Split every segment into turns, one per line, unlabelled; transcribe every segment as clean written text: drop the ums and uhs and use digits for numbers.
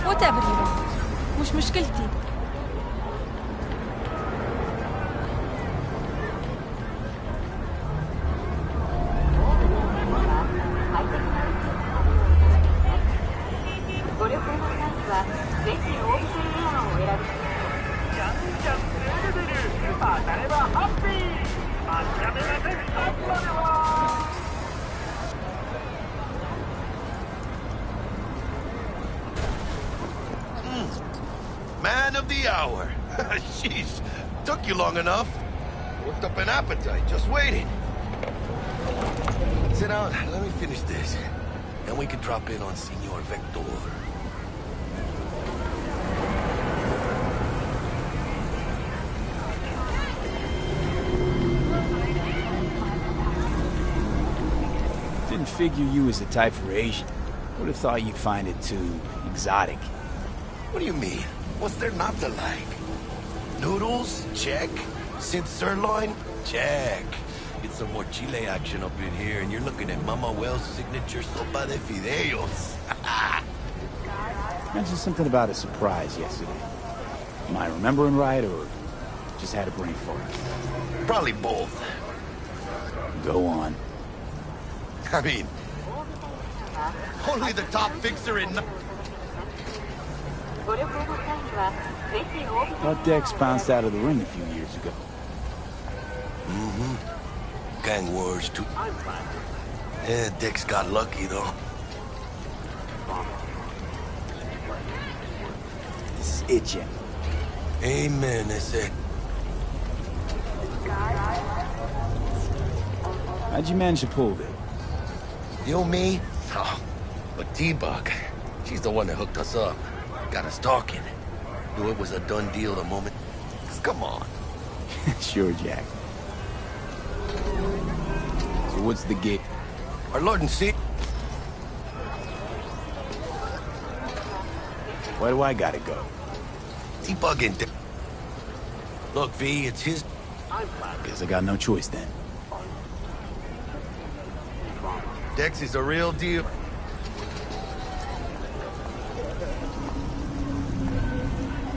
whatever you want. مش مشكلتي.
Man of the hour. Jeez, took you long enough. Worked up an appetite, just waiting. Sit down, let me finish this. Then we can drop in on Senor Vector.
Didn't figure you was the type for Asian. Would have thought you'd find it too exotic.
What do you mean? What's there not to like? Noodles? Check. Synth sirloin? Check. Get some more Chile action up in here, and you're looking at Mama Wells' signature sopa de fideos.
Mentioned something about a surprise yesterday. Am I remembering right, or just had a brain fart?
Probably both.
Go on.
I mean, only the top fixer in...
Thought Dex bounced out of the ring a few years ago.
Mm-hmm. Gang wars, too. Yeah, Dex got lucky, though.
This is it, Jim.
Amen, they said.
How'd you manage to pull it?
You, me? Oh, but T-Bug, she's the one that hooked us up. Got us talking. Knew it was a done deal the moment. 'Cause come on.
Sure, Jack. So what's the gig?
Our Lord and Savior.
Why do I gotta go?
T-Bug and... Look, V, it's his...
Guess I got no choice then.
Dex is a real deal.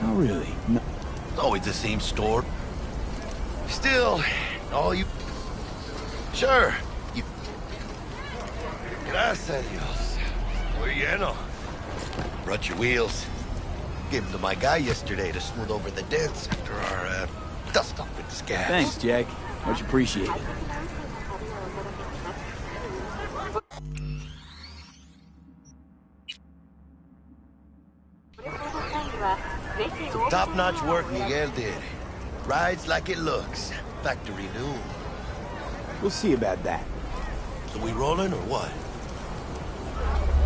Oh, really? No.
It's always the same store. Still, all you... Sure, you... Gracias a Dios. Muy lleno. Brought your wheels. Gave them to my guy yesterday to smooth over the dents after our, dust-up with the scabs.
Thanks, Jack. Much appreciated.
Some top-notch work Miguel did. Rides like it looks. Factory new.
We'll see about that.
So we rolling or what?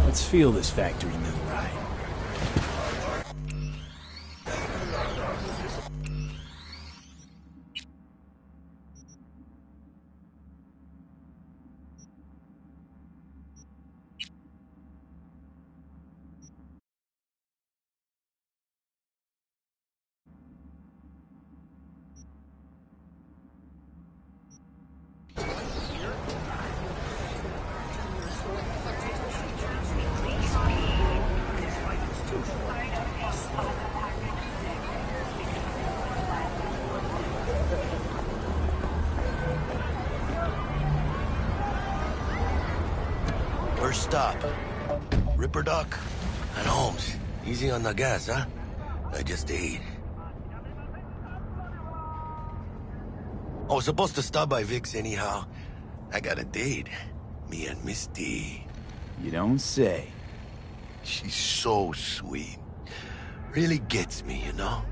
Let's feel this factory new ride.
First stop. Ripper Doc and Holmes. Easy on the gas, huh? I just ate. I was supposed to stop by Vic's anyhow. I got a date. Me and Miss D.
You don't say.
She's so sweet. Really gets me, you know?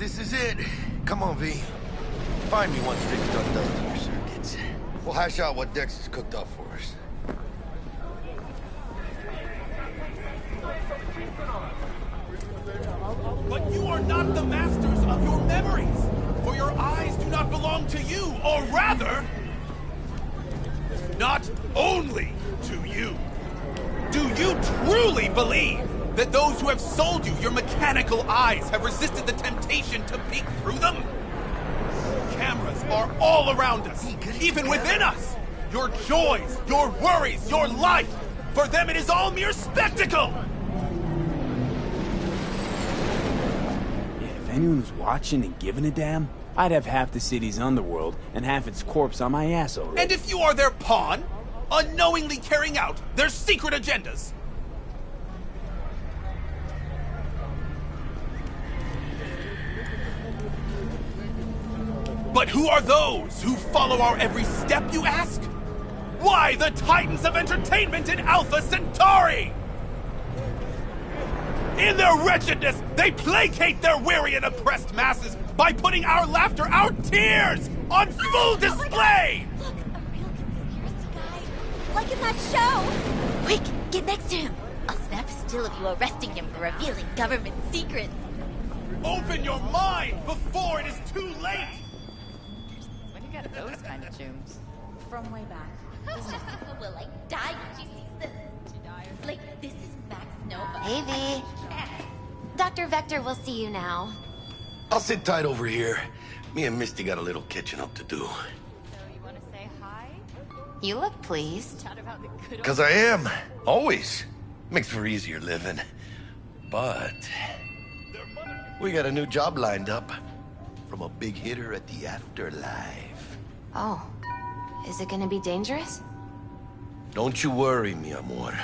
this is it. Come on, V. Find me once Vic's done dusting your circuits. We'll hash out what Dex has cooked up for us.
But you are not the masters of your memories, for your eyes do not belong to you, or rather, not only to you. Do you truly believe that those who have sold you your mechanical eyes have resisted the temptation to peek through them? Cameras are all around us, even within us. Your joys, your worries, your life, for them it is all mere spectacle!
Yeah, if anyone was watching and giving a damn, I'd have half the city's underworld and half its corpse on my ass already.
And if you are their pawn, unknowingly carrying out their secret agendas. But who are those who follow our every step, you ask? Why, the titans of entertainment in Alpha Centauri! In their wretchedness, they placate their weary and oppressed masses by putting our laughter, our tears, on full display!
Look, a real conspiracy guy. Like in that show. Quick, get next to him. I'll snap a still of you arresting him for revealing government secrets.
Open your mind before it is too late!
When you get those kind of tunes?
From way back.
Jessica will like die when she sees this. Like, this is Max Nova.
Hey, V. Dr. Vector will see you now.
I'll sit tight over here. Me and Misty got a little catching up to do.
So you want to say hi?
You look pleased.
Chat about the good old...
Because I am. Always. Makes for easier living. But... we got a new job lined up. From a big hitter at the afterlife.
Oh. Is it gonna be dangerous?
Don't you worry, mi amor.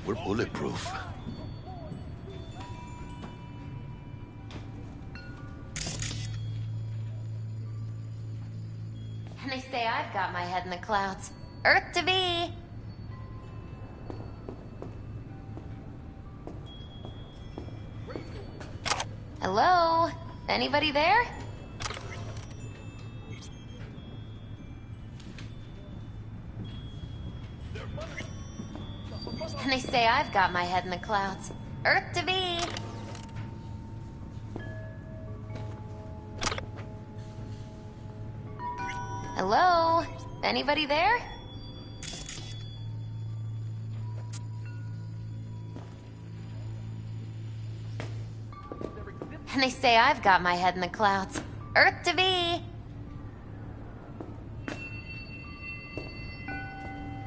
We're bulletproof.
And they say I've got my head in the clouds. Earth to be! Hello? Anybody there? And they say I've got my head in the clouds. Earth to be! Hello? Anybody there? And they say I've got my head in the clouds. Earth to be!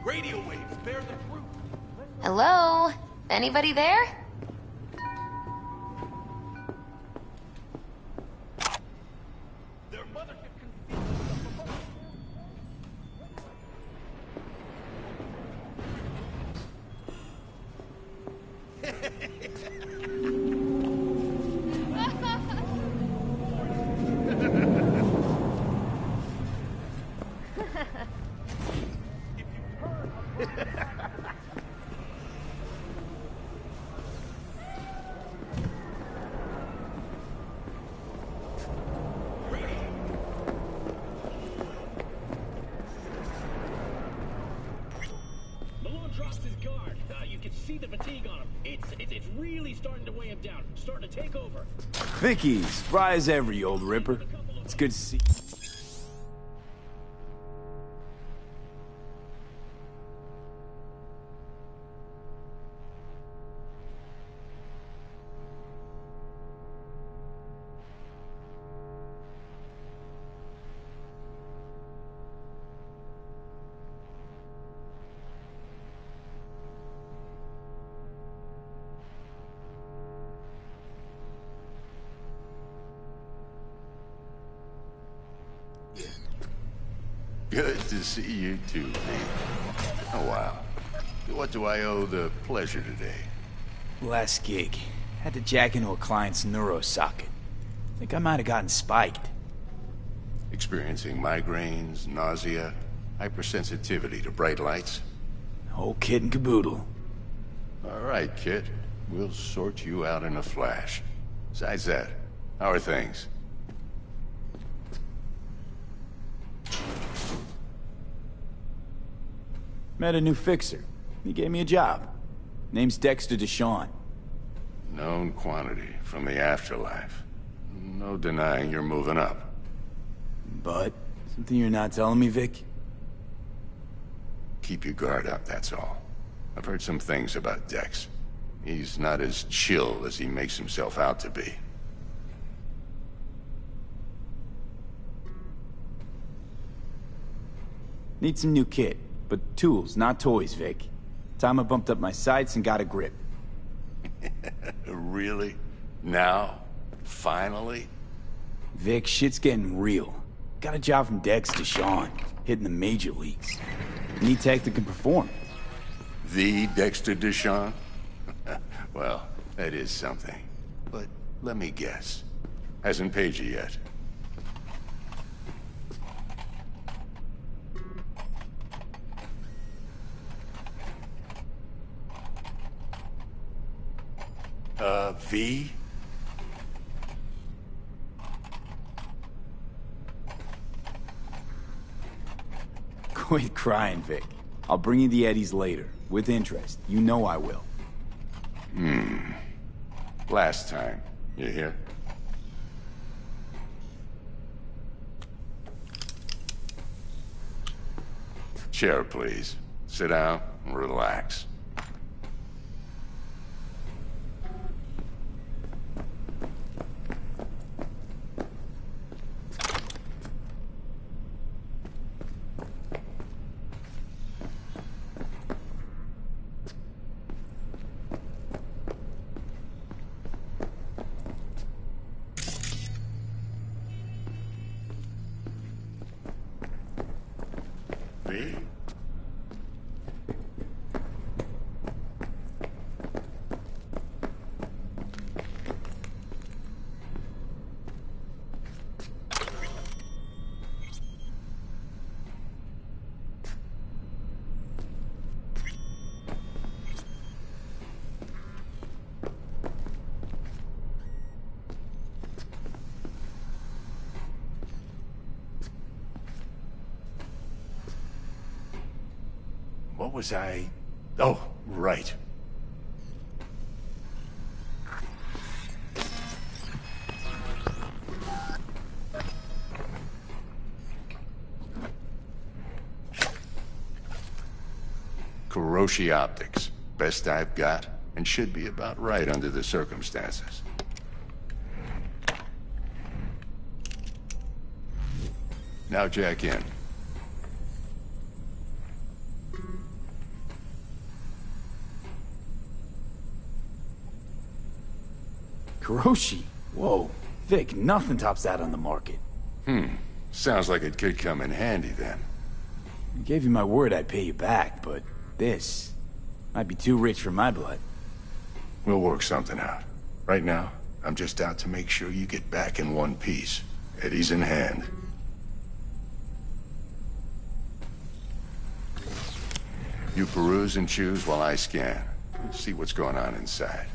Radio waves bear the fruit.
Hello? Anybody there?
Their mothership conceals the promotion.
Malone dropped his guard. You can see the fatigue on him. It's really starting to weigh him down. Starting to take over.
Vicky, spry as ever, you old ripper. It's good to see.
Good to see you too, Pete. Oh, wow. What do I owe the pleasure today?
Last gig. Had to jack into a client's neuro socket. Think I might have gotten spiked.
Experiencing migraines, nausea, hypersensitivity to bright lights?
Whole kit and caboodle.
All right, kid. We'll sort you out in a flash. Besides that, How are things?
Met a new fixer. He gave me a job. Name's Dexter Deshawn.
Known quantity from the afterlife. No denying you're moving up.
But, something you're not telling me, Vic?
Keep your guard up, that's all. I've heard some things about Dex. He's not as chill as he makes himself out to be.
Need some new kit, but tools, not toys, Vic. Time I bumped up my sights and got a grip.
Really? Now? Finally?
Vic, shit's getting real. Got a job from Dex Deshawn, hitting the major leagues. Need tech that can perform.
The Dexter Deshawn? Well, that is something. But let me guess. Hasn't paid you yet. V?
Quit crying, Vic. I'll bring you the Eddies later, with interest. You know I will.
Last time. You hear? Chair, please. Sit down and relax. V? What was I... Oh, right. Kuroshi Optics. Best I've got, and should be about right under the circumstances. Now jack in.
Kuroshi? Whoa. Vic, nothing tops that on the market.
Sounds like it could come in handy then.
I gave you my word I'd pay you back, but this might be too rich for my blood.
We'll work something out. Right now, I'm just out to make sure you get back in one piece. Eddie's in hand. You peruse and choose while I scan. See what's going on inside.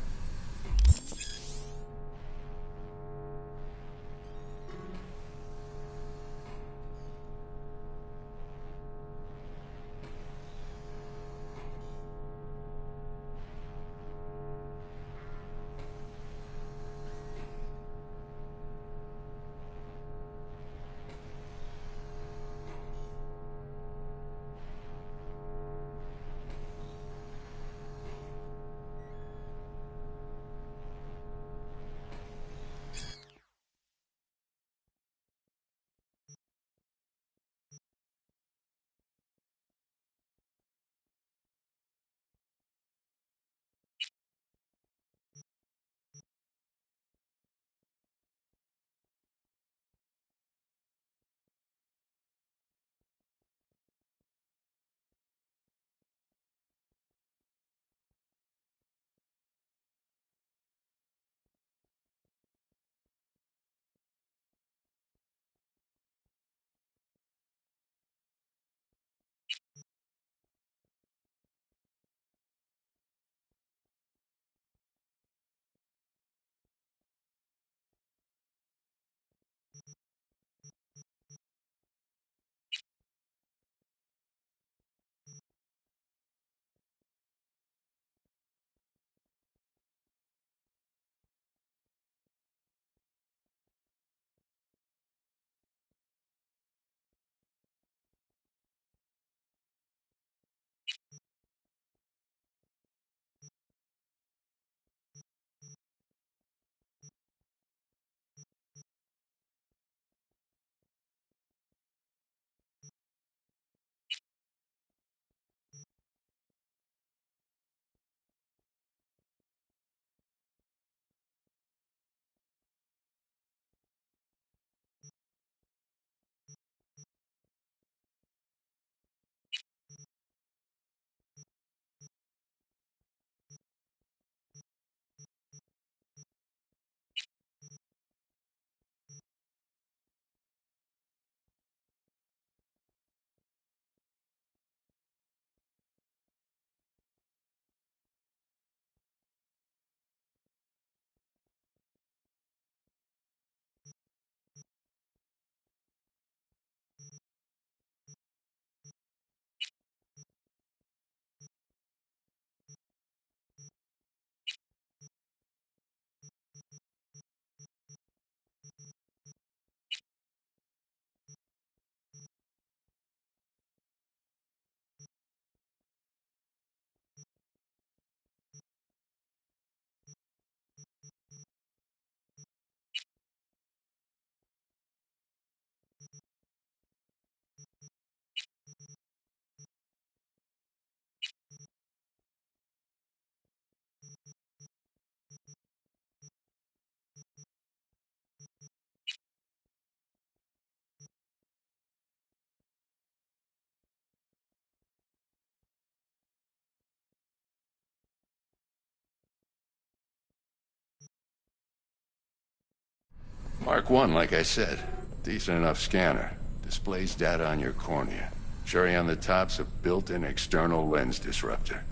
Mark 1, like I said. Decent enough scanner. Displays data on your cornea. Cherry on the top's a built-in external lens disruptor.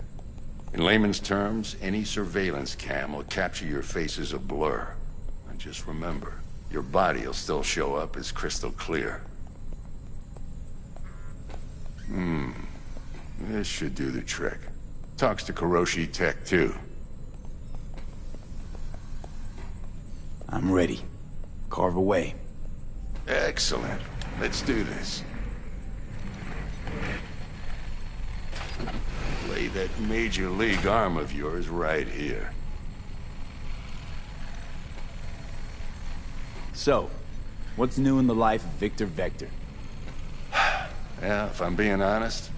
In layman's terms, any surveillance cam will capture your face as a blur. And just remember, your body will still show up as crystal clear. This should do the trick. Talks to Kuroshi Tech, too.
I'm ready. Carve away.
Excellent. Let's do this. Lay that major league arm of yours right here.
So, what's new in the life of Victor Vector?
Yeah, if I'm being honest,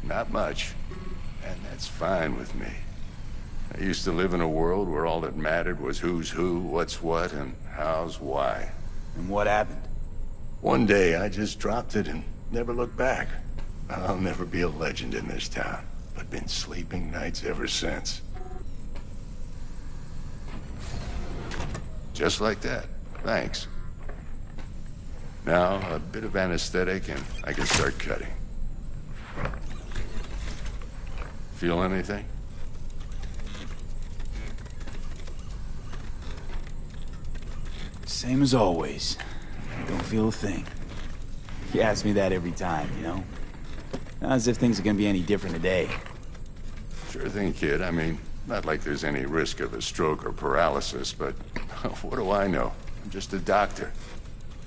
not much. And that's fine with me. I used to live in a world where all that mattered was who's who, what's what, and how's why.
And what happened?
One day, I just dropped it and never looked back. I'll never be a legend in this town, but been sleeping nights ever since. Just like that. Thanks. Now, a bit of anesthetic and I can start cutting. Feel anything?
Same as always. Don't feel a thing. You ask me that every time, you know? Not as if things are gonna be any different today.
Sure thing, kid. I mean, not like there's any risk of a stroke or paralysis, but what do I know? I'm just a doctor.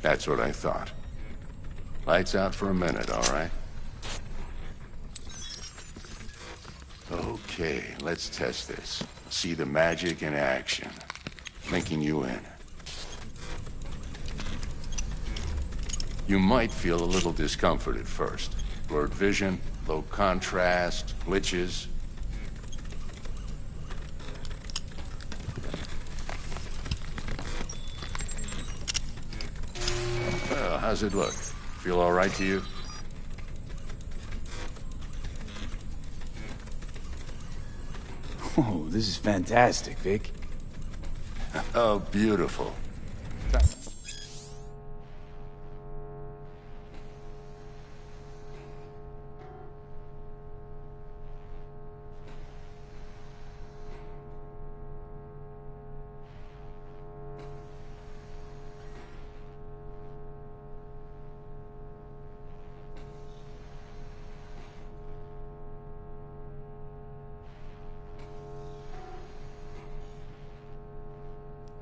That's what I thought. Lights out for a minute, all right? Okay, let's test this. See the magic in action. Linking you in. You might feel a little discomfort at first. Blurred vision, low contrast, glitches. Well, how's it look? Feel all right to you?
Oh, this is fantastic, Vic.
Oh, beautiful.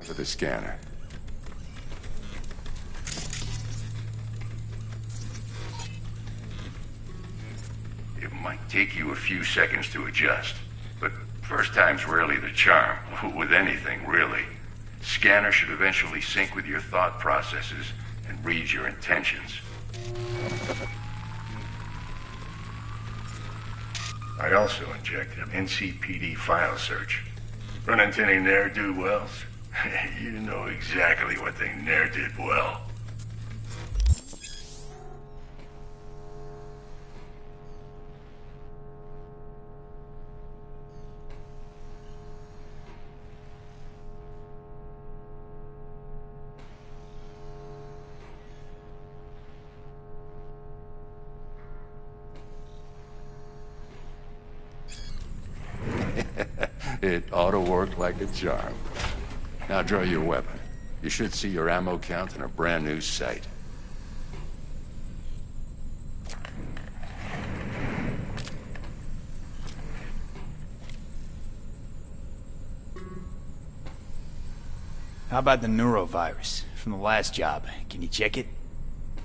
For the scanner. It might take you a few seconds to adjust, but first time's rarely the charm, with anything, really. Scanner should eventually sync with your thought processes and read your intentions. I also injected an NCPD file search. Run into any ne'er-do-wells? You know exactly what they ne'er did well. It ought to work like a charm. Now draw your weapon. You should see your ammo count in a brand new sight.
How about the neurovirus from the last job? Can you check it?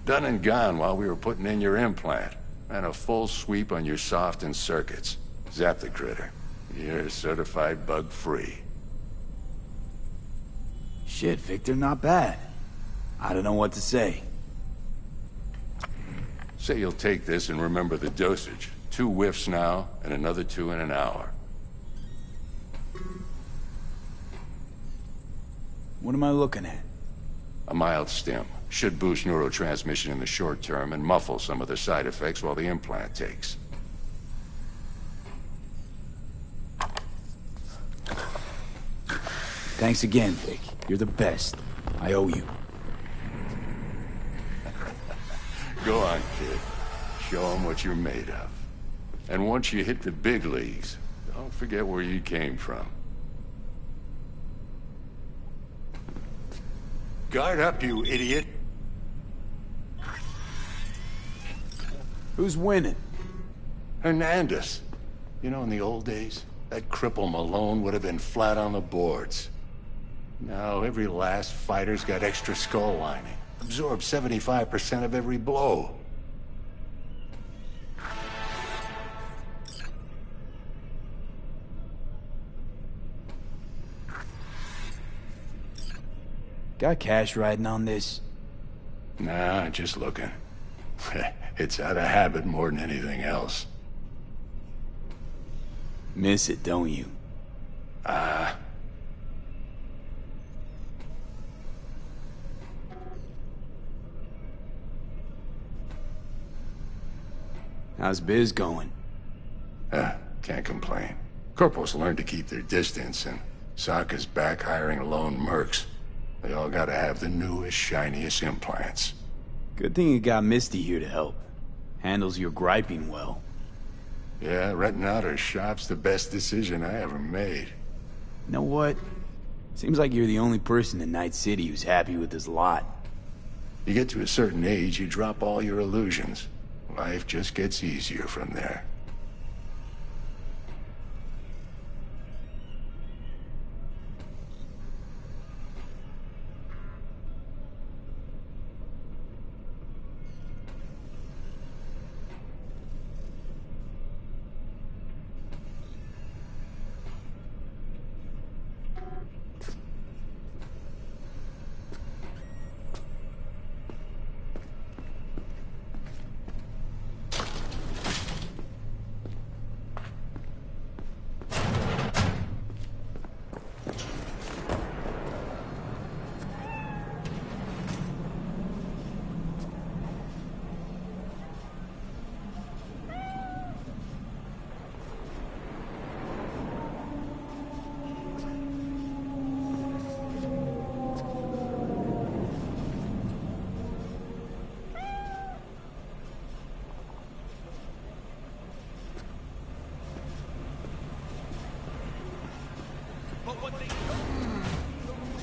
Done and gone while we were putting in your implant. And a full sweep on your soft and circuits. Zap the critter. You're certified bug-free.
Shit, Victor, not bad. I don't know what to say.
Say you'll take this and remember the dosage. 2 whiffs now, and another 2 in an hour.
What am I looking at?
A mild stim. Should boost neurotransmission in the short term and muffle some of the side effects while the implant takes.
Thanks again, Vic. You're the best. I owe you.
Go on, kid. Show 'em what you're made of. And once you hit the big leagues, don't forget where you came from. Guard up, you idiot.
Who's winning?
Hernandez. You know, in the old days, that cripple Malone would have been flat on the boards. Now, every last fighter's got extra skull lining. Absorbs 75% of every blow.
Got cash riding on this?
Nah, just looking. It's out of habit more than anything else.
Miss it, don't you? How's biz going?
Can't complain. Corporals learn to keep their distance, and Sokka's back hiring lone mercs. They all gotta have the newest, shiniest implants.
Good thing you got Misty here to help. Handles your griping well.
Yeah, renting out her shop's the best decision I ever made.
You know what? Seems like you're the only person in Night City who's happy with this lot.
You get to a certain age, you drop all your illusions. Life just gets easier from there.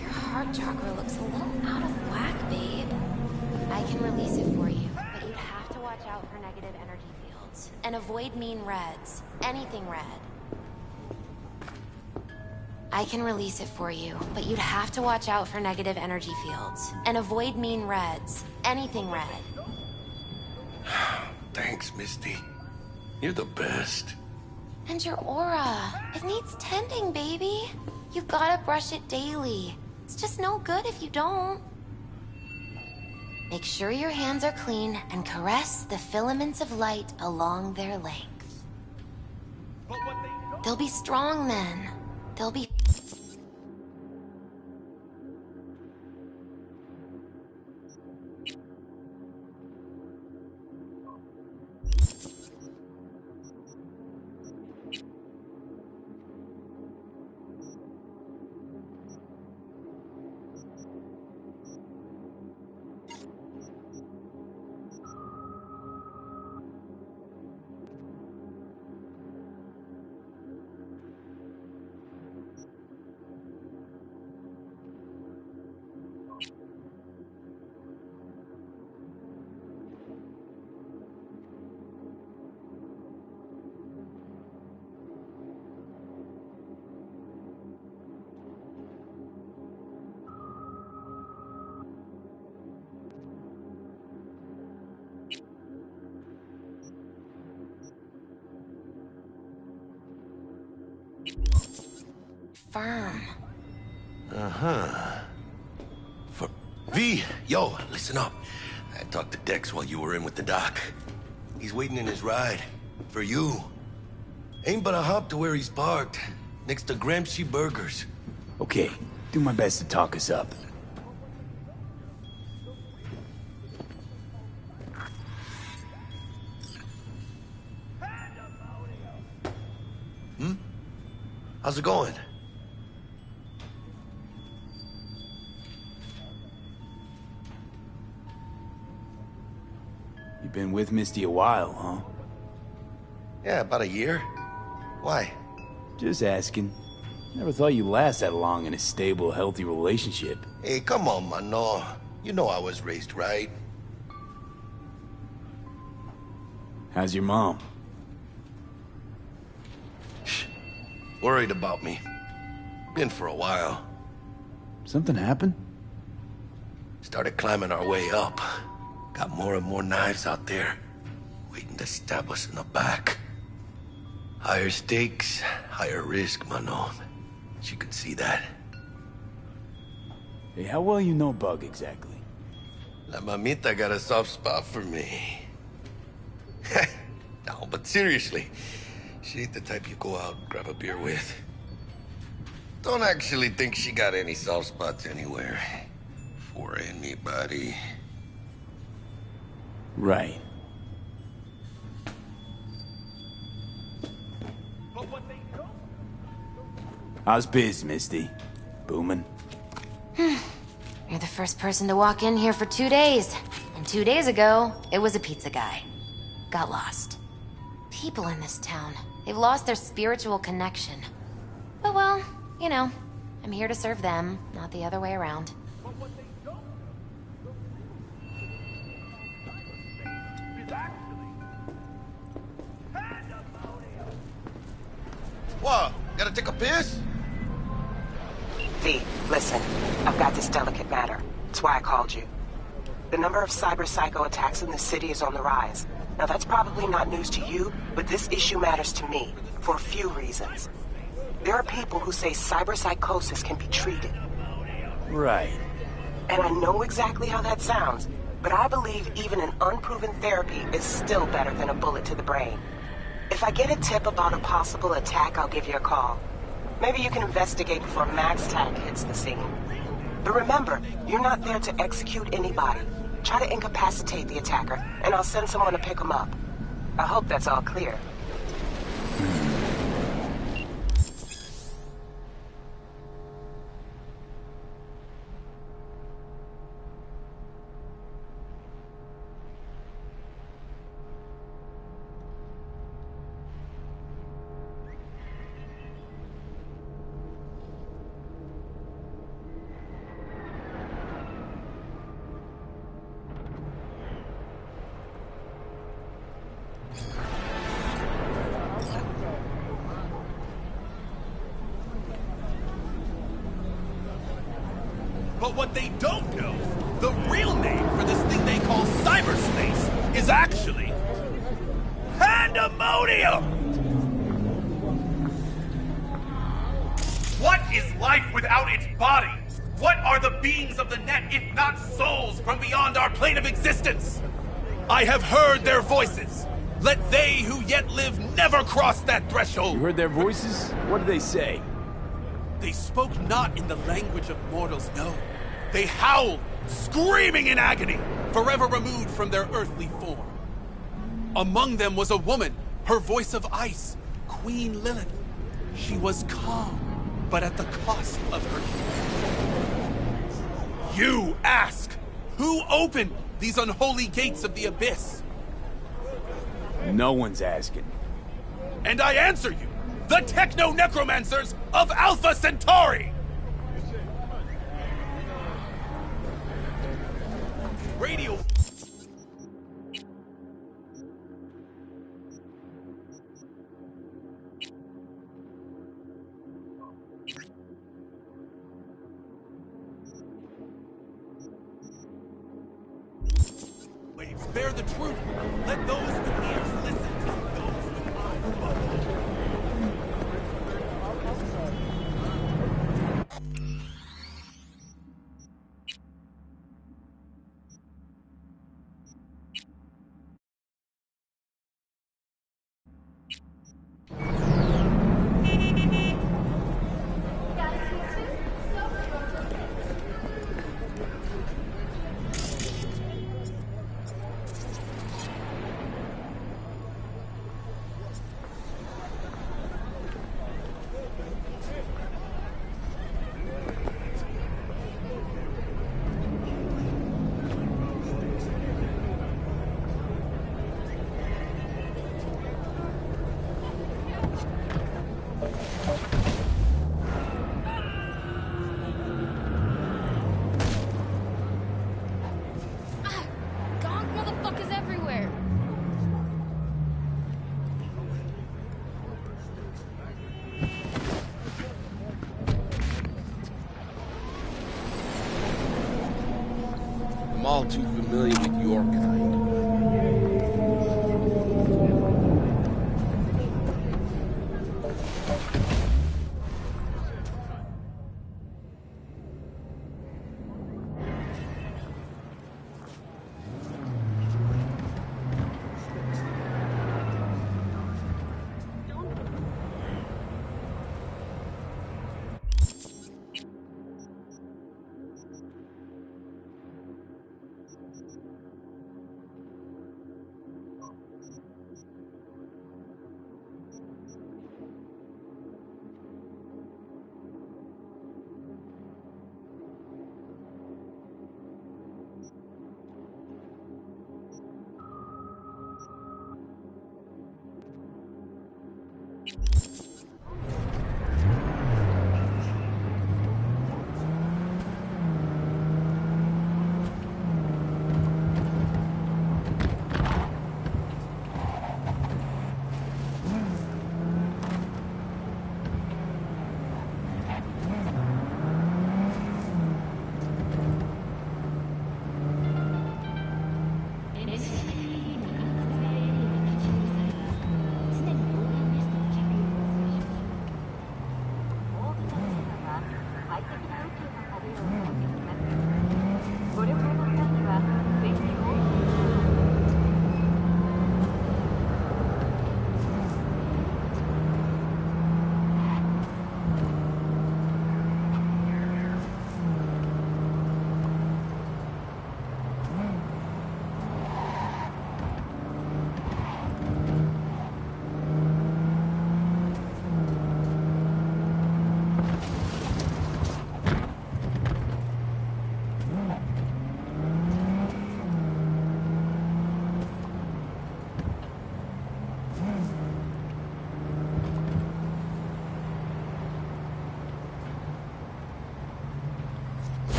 Your heart chakra looks a little out of whack, babe. I can release it for you, but you'd have to watch out for negative energy fields. And avoid mean reds. Anything red. I can release it for you, but you'd have to watch out for negative energy fields. And avoid mean reds. Anything red.
Thanks, Misty. You're the best.
And your aura. It needs tending, baby. You've gotta brush it daily. It's just no good if you don't. Make sure your hands are clean and caress the filaments of light along their length. They'll be strong then. They'll be... firm.
Uh-huh. V, yo, listen up. I talked to Dex while you were in with the doc. He's waiting in his ride. For you. Ain't but a hop to where he's parked. Next to Gramsci Burgers.
Okay, do my best to talk us up.
How's it going?
You've been with Misty a while, huh?
Yeah, about a year. Why?
Just asking. Never thought you'd last that long in a stable, healthy relationship.
Hey, come on, Mano. You know I was raised right.
How's your mom?
Worried about me. Been for a while.
Something happened?
Started climbing our way up. Got more and more knives out there, waiting to stab us in the back. Higher stakes, higher risk, Mano. She could see that.
Hey, how well you know Bug exactly?
La mamita got a soft spot for me. No, but seriously, she ain't the type you go out and grab a beer with. Don't actually think she got any soft spots anywhere. For anybody.
Right. How's biz, Misty? Booming?
You're the first person to walk in here for 2 days. And 2 days ago, it was a pizza guy. Got lost. People in this town, they've lost their spiritual connection. But well, you know, I'm here to serve them, not the other way around.
What? Gotta take a piss?
V, listen. I've got this delicate matter. That's why I called you. The number of cyber-psycho attacks in the city is on the rise. Now that's probably not news to you, but this issue matters to me, for a few reasons. There are people who say cyberpsychosis can be treated.
Right.
And I know exactly how that sounds, but I believe even an unproven therapy is still better than a bullet to the brain. If I get a tip about a possible attack, I'll give you a call. Maybe you can investigate before MaxTac hits the scene. But remember, you're not there to execute anybody. Try to incapacitate the attacker, and I'll send someone to pick him up. I hope that's all clear.
But what they don't know, the real name for this thing they call cyberspace is actually pandemonium! What is life without its body? What are the beings of the net if not souls from beyond our plane of existence? I have heard their voices. Let they who yet live never cross that threshold.
You heard their voices? What did they say?
They spoke not in the language of mortals, no. They howled, screaming in agony, forever removed from their earthly form. Among them was a woman, her voice of ice, Queen Lilith. She was calm, but at the cost of her humanity. You ask, who opened these unholy gates of the abyss?
No one's asking.
And I answer you, the techno-necromancers of Alpha Centauri! Radio... Waves bear the truth. Let those with ears listen. Those with eyes follow.
I'm all too familiar with your kind.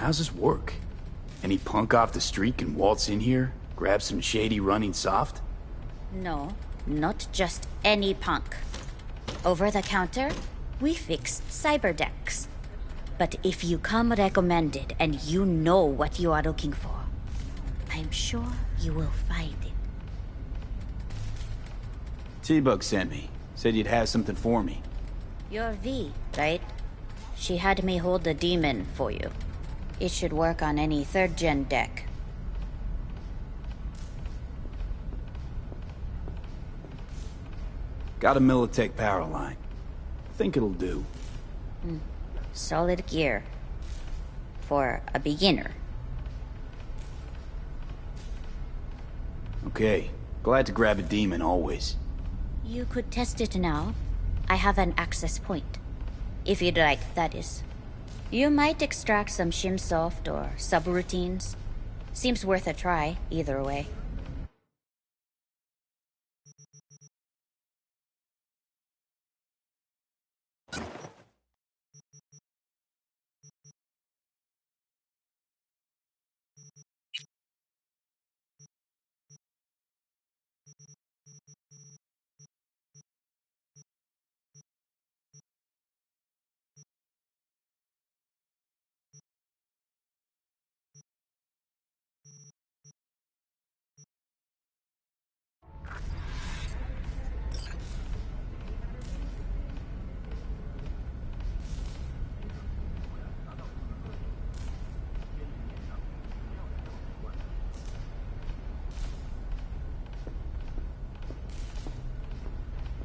How's this work? Any punk off the street can waltz in here, grab some shady running soft?
No, not just any punk.
Over the counter, we fix cyber decks. But if you come recommended and you know what you are looking for, I'm sure you will find it.
T-Bug sent me. Said you'd have something for me.
You're V, right? She had me hold the demon for you. It should work on any 3rd gen deck.
Got a Militech power line. Think it'll do.
Solid gear. For a beginner.
Okay. Glad to grab a demon always.
You could test it now. I have an access point. If you'd like, that is. You might extract some shimsoft or subroutines. Seems worth a try, either way.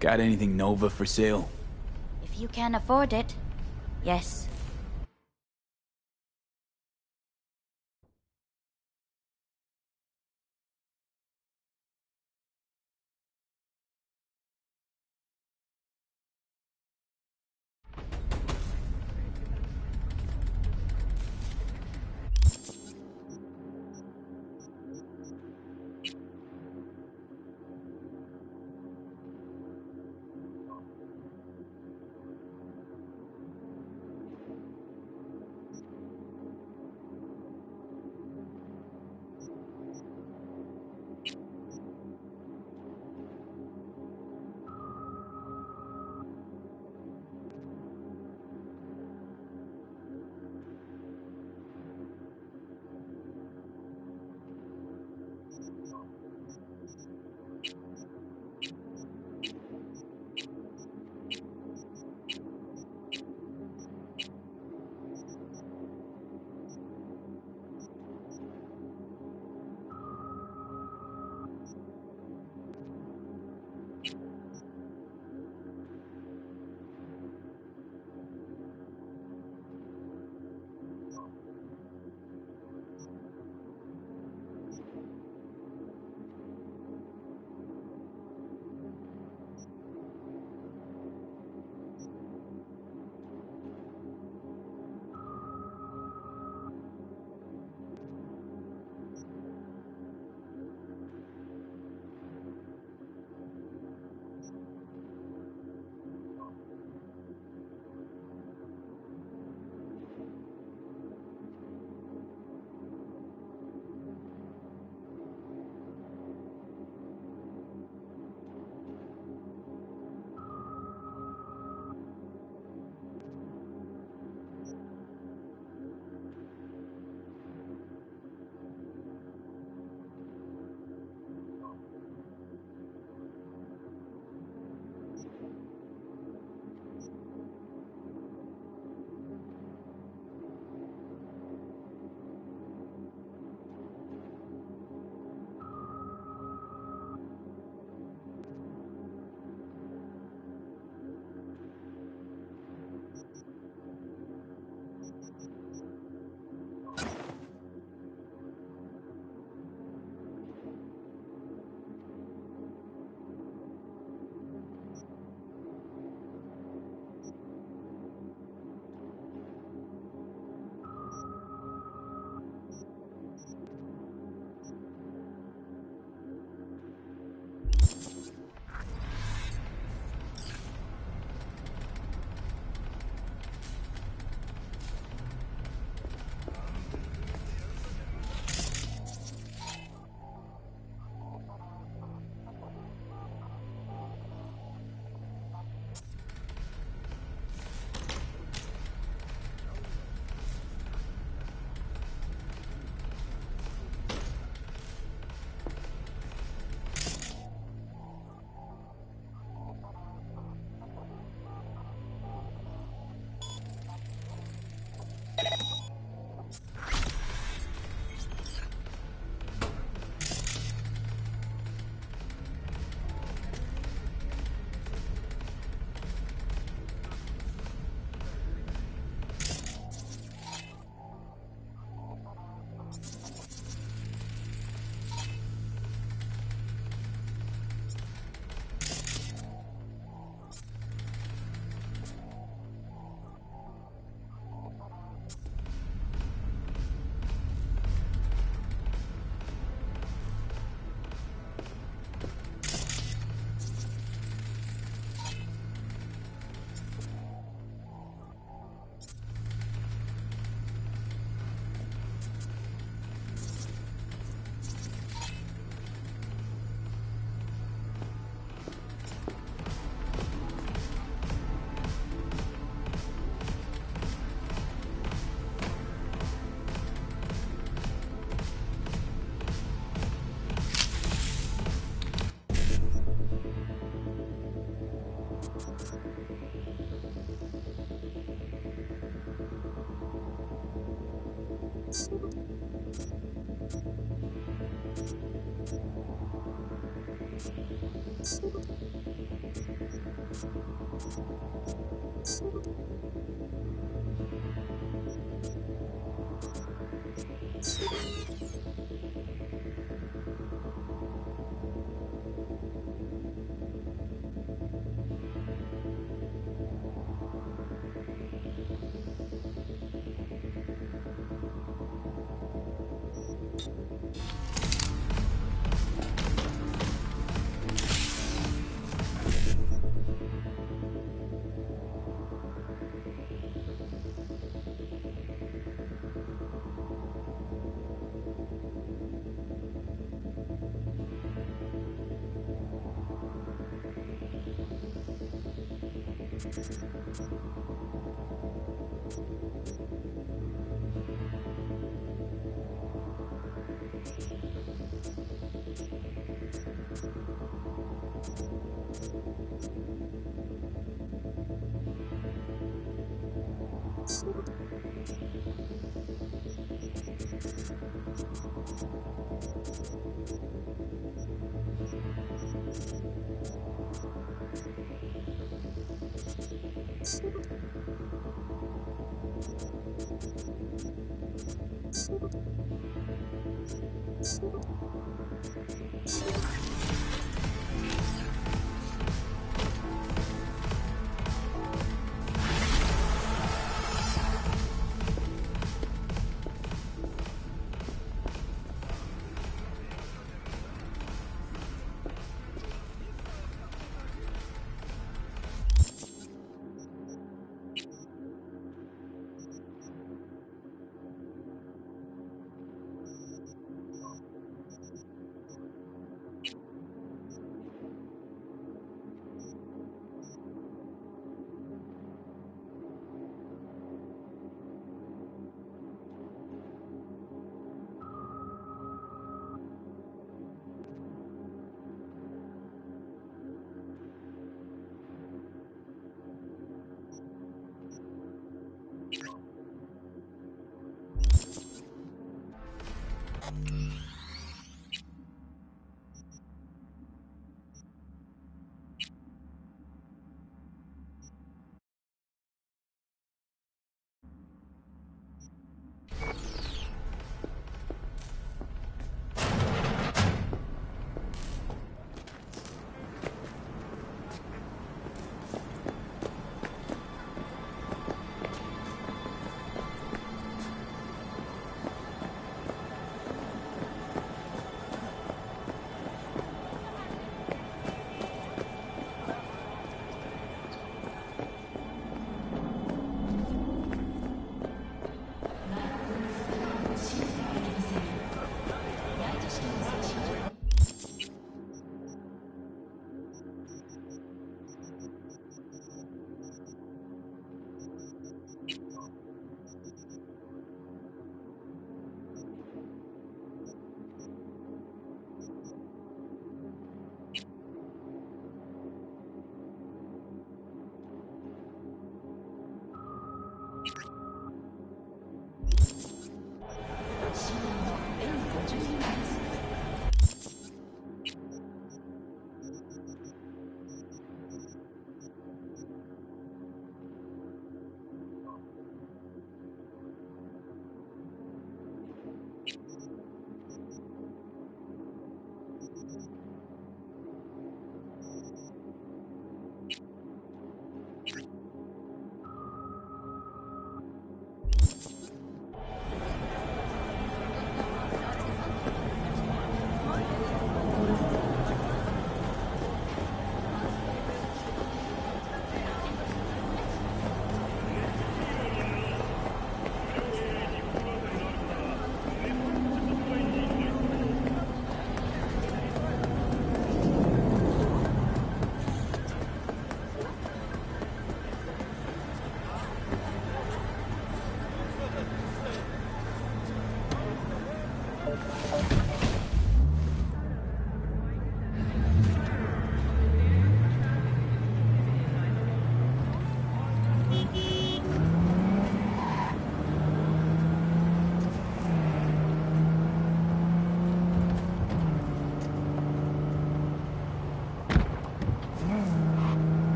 Got anything Nova for sale?
If you can afford it, yes.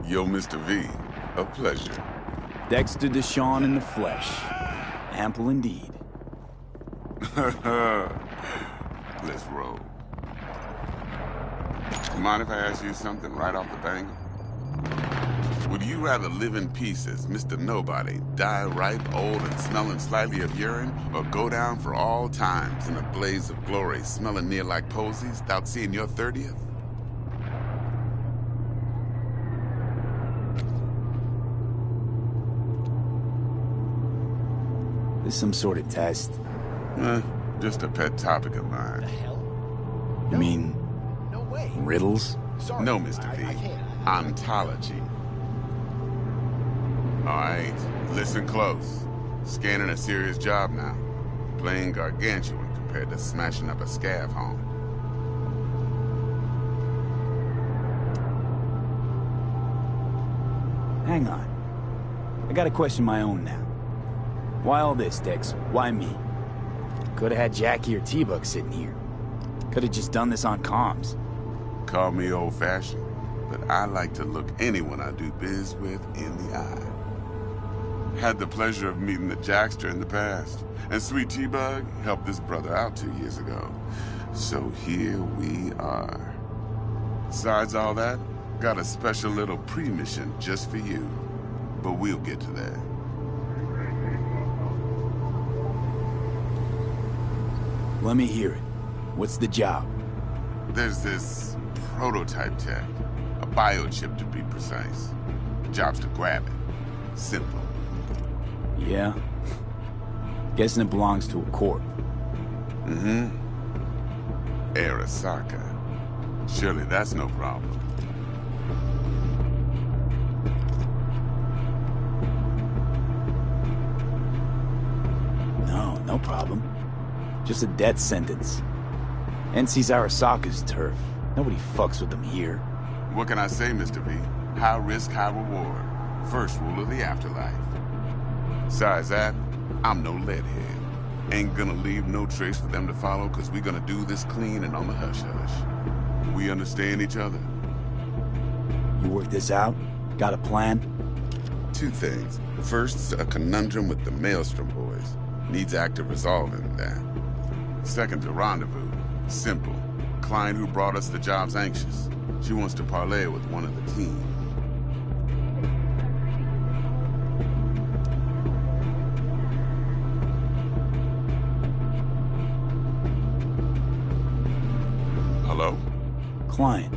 Yo, Mr. V, a pleasure.
Dexter Deshawn in the flesh. Ample indeed.
Let's roll. Mind if I ask you something right off the bangle? Would you rather live in peace as Mr. Nobody, die ripe, old, and smelling slightly of urine, or go down for all times in a blaze of glory, smelling near like posies, without seeing your 30th?
This some sort of test?
Just a pet topic of mine.
The hell?
You mean...
No way.
riddles?
Sorry,
No, Mr. V.
I can't.
Ontology. All right, listen close. Scanning a serious job now. Playing gargantuan compared to smashing up a scav home.
Hang on. I got a question my own now. Why all this, Dex? Why me? Could've had Jackie or T-Bug sitting here. Could've just done this on comms.
Call me old-fashioned, but I like to look anyone I do biz with in the eye. Had the pleasure of meeting the Jackster in the past, and Sweet T-Bug helped this brother out 2 years ago. So here we are. Besides all that, got a special little pre-mission just for you. But we'll get to that.
Let me hear it. What's the job?
There's this prototype tech. A biochip, to be precise. Job's to grab it. Simple.
Yeah? Guessing it belongs to a corp.
Mm-hmm. Arasaka. Surely that's no problem.
No problem. Just a death sentence. NC's Arasaka's turf. Nobody fucks with them here.
What can I say, Mr. V? High risk, high reward. First rule of the afterlife. Besides that, I'm no leadhead. Ain't gonna leave no trace for them to follow, cause we gonna do this clean and on the hush-hush. We understand each other?
You work this out? Got a plan?
Two things. First, a conundrum with the Maelstrom boys. Needs active resolving that. Second, a rendezvous. Simple. Client who brought us the job's anxious. She wants to parlay with one of the team. Hello?
Client.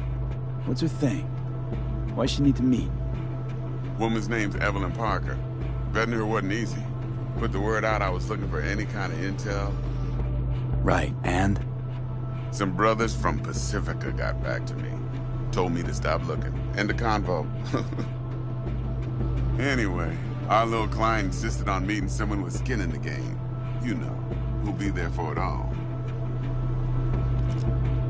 What's her thing? Why she need to meet?
Woman's name's Evelyn Parker. Betting her wasn't easy. Put the word out I was looking for any kind of intel.
Right, and?
Some brothers from Pacifica got back to me. Told me to stop looking. End the convo. Anyway, our little client insisted on meeting someone with skin in the game. You know, who'll be there for it all.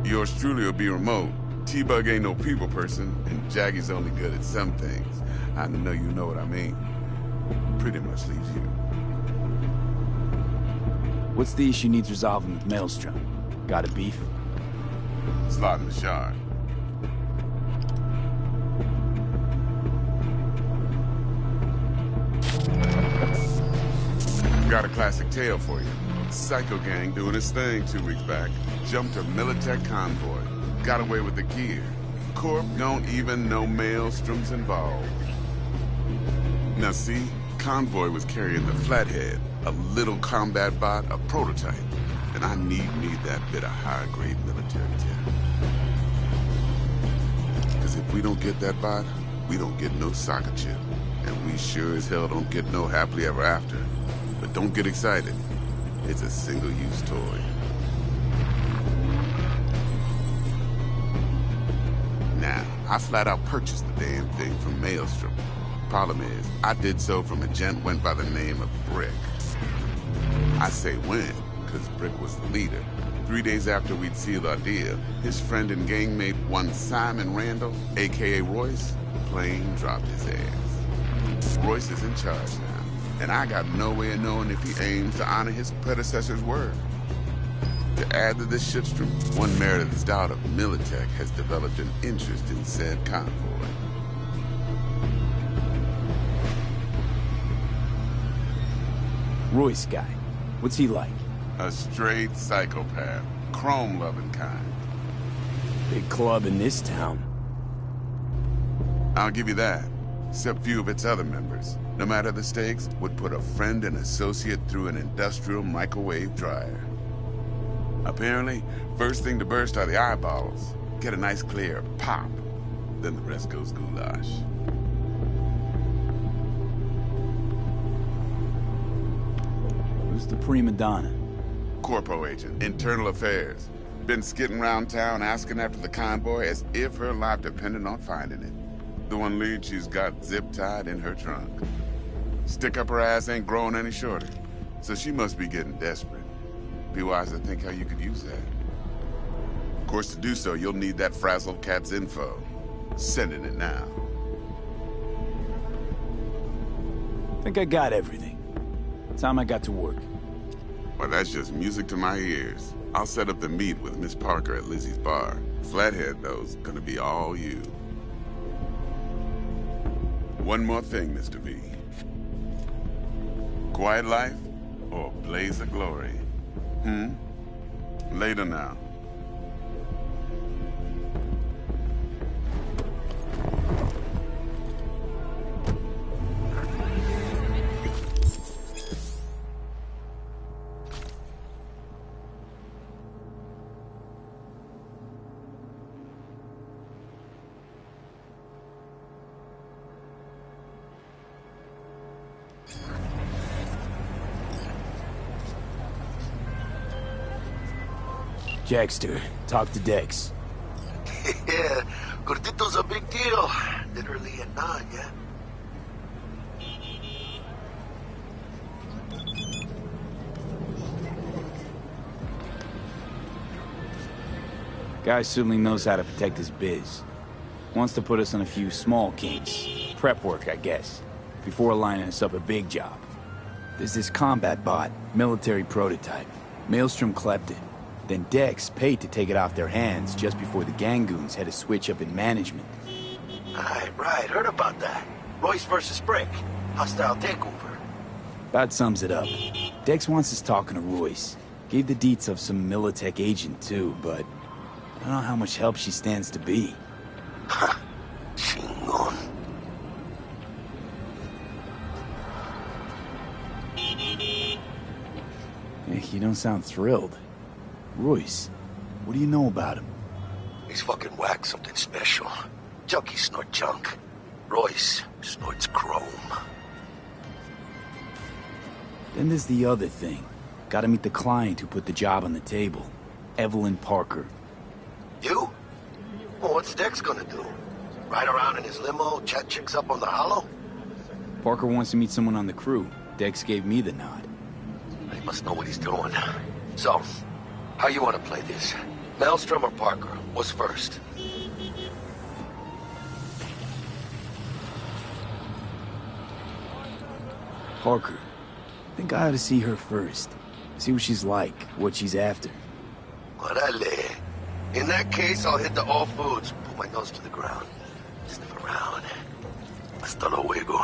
Yours truly will be remote. T-Bug ain't no people person, and Jaggy's only good at some things. I know you know what I mean. Pretty much leaves you.
What's the issue needs resolving with Maelstrom? Got a beef?
Slot in the shard. Got a classic tale for you. Psycho gang doing his thing 2 weeks back. Jumped a Militech convoy. Got away with the gear. Corp don't even know Maelstrom's involved. Now see, convoy was carrying the Flathead, a little combat bot, a prototype. And I need that bit of high-grade military tech. Because if we don't get that bot, we don't get no soccer chip. And we sure as hell don't get no happily ever after. But don't get excited. It's a single-use toy. Now, I flat out purchased the damn thing from Maelstrom. Problem is, I did so from a gent went by the name of Brick. I say when, because Brick was the leader. 3 days after we'd sealed our deal, his friend and gangmate, one Simon Randall, a.k.a. Royce, plain dropped his ass. Royce is in charge now, and I got no way of knowing if he aims to honor his predecessor's word. To add to this shitstream, one Meredith's out of Militech has developed an interest in said convoy.
Royce guy. What's he like?
A straight psychopath. Chrome-loving kind.
Big club in this town.
I'll give you that. Except few of its other members, no matter the stakes, would put a friend and associate through an industrial microwave dryer. Apparently, first thing to burst are the eyeballs. Get a nice clear pop. Then the rest goes goulash.
Who's the prima donna?
Corpo agent, internal affairs. Been skidding around town asking after the convoy as if her life depended on finding it. The one lead she's got zip-tied in her trunk. Stick up her ass ain't growing any shorter, so she must be getting desperate. Be wise to think how you could use that. Of course, to do so, you'll need that frazzled cat's info. Sending it now.
Think I got everything. Time I got to work.
Well, that's just music to my ears. I'll set up the meet with Miss Parker at Lizzie's bar. Flathead, though's gonna be all you. One more thing, Mr. V. Quiet life or blaze of glory? Later now.
Jackster, talk to Dex.
Yeah, Gordito's a big deal. Literally and not, yeah?
Guy certainly knows how to protect his biz. Wants to put us on a few small kinks. Prep work, I guess. Before lining us up a big job. There's this combat bot, military prototype. Maelstrom clept it. Then Dex paid to take it off their hands just before the Gangoons had a switch up in management.
Right, heard about that. Royce versus Brick. Hostile takeover.
About sums it up. Dex wants us talking to Royce. Gave the deets of some Militech agent too, but I don't know how much help she stands to be.
Chingon.
You don't sound thrilled. Royce, what do you know about him?
He's fucking whack, something special. Junkies snort junk. Royce snorts chrome.
Then there's the other thing. Gotta meet the client who put the job on the table. Evelyn Parker.
You? Well, what's Dex gonna do? Ride around in his limo, chat chicks up on the hollow?
Parker wants to meet someone on the crew. Dex gave me the nod.
He must know what he's doing. So, how you want to play this? Maelstrom or Parker? What's first?
Parker. Think I ought to see her first. See what she's like, what she's after.
Orale. In that case, I'll hit the all foods. Put my nose to the ground. Sniff around. Hasta luego.